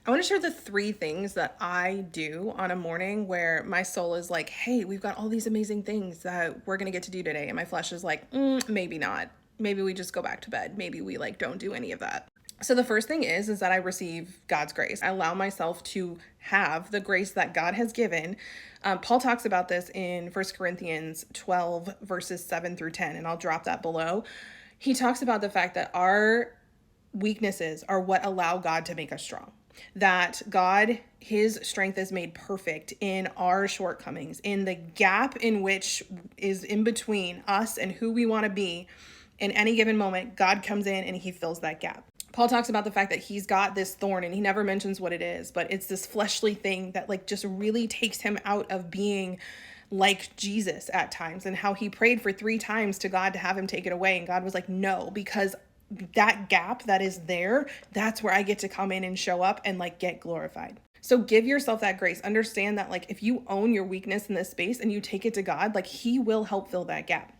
I want to share the three things that I do on a morning where my soul is like, hey, we've got all these amazing things that we're going to get to do today. And my flesh is like, maybe not. Maybe we just go back to bed. Maybe we like don't do any of that. So the first thing is that I receive God's grace. I allow myself to have the grace that God has given. Paul talks about this in 1 Corinthians 12, verses 7 through 10, and I'll drop that below. He talks about the fact that our weaknesses are what allow God to make us strong. That God, his strength is made perfect in our shortcomings, in the gap in which is in between us and who we want to be. In any given moment, God comes in and he fills that gap. Paul talks about the fact that he's got this thorn and he never mentions what it is, but it's this fleshly thing that like just really takes him out of being like Jesus at times, and how he prayed for 3 times to God to have him take it away. And God was like, no, because that gap that is there, that's where I get to come in and show up and like get glorified. So give yourself that grace. Understand that like if you own your weakness in this space and you take it to God, like he will help fill that gap.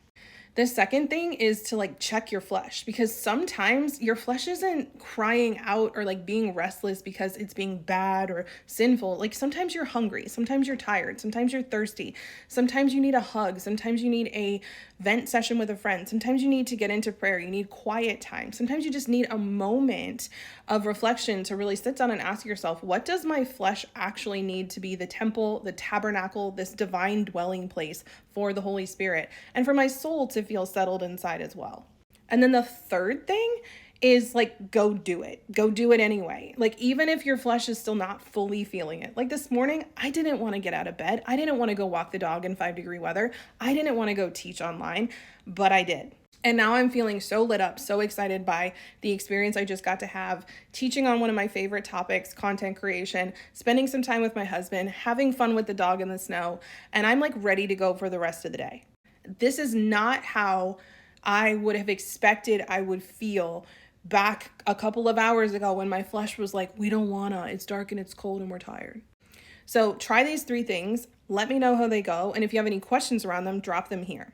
The second thing is to like check your flesh, because sometimes your flesh isn't crying out or like being restless because it's being bad or sinful. Like sometimes you're hungry, sometimes you're tired, sometimes you're thirsty, sometimes you need a hug, sometimes you need a vent session with a friend, sometimes you need to get into prayer, you need quiet time, sometimes you just need a moment of reflection to really sit down and ask yourself, what does my flesh actually need to be the temple, the tabernacle, this divine dwelling place for the Holy Spirit, and for my soul to feel settled inside as well. And then the third thing is like, go do it. Go do it anyway. Like, even if your flesh is still not fully feeling it. Like this morning, I didn't want to get out of bed. I didn't want to go walk the dog in 5-degree weather. I didn't want to go teach online, but I did. And now I'm feeling so lit up, so excited by the experience I just got to have, teaching on one of my favorite topics, content creation, spending some time with my husband, having fun with the dog in the snow, and I'm like ready to go for the rest of the day. This is not how I would have expected I would feel back a couple of hours ago when my flesh was like, we don't wanna, it's dark and it's cold and we're tired. So try these 3 things. Let me know how they go. And if you have any questions around them, drop them here.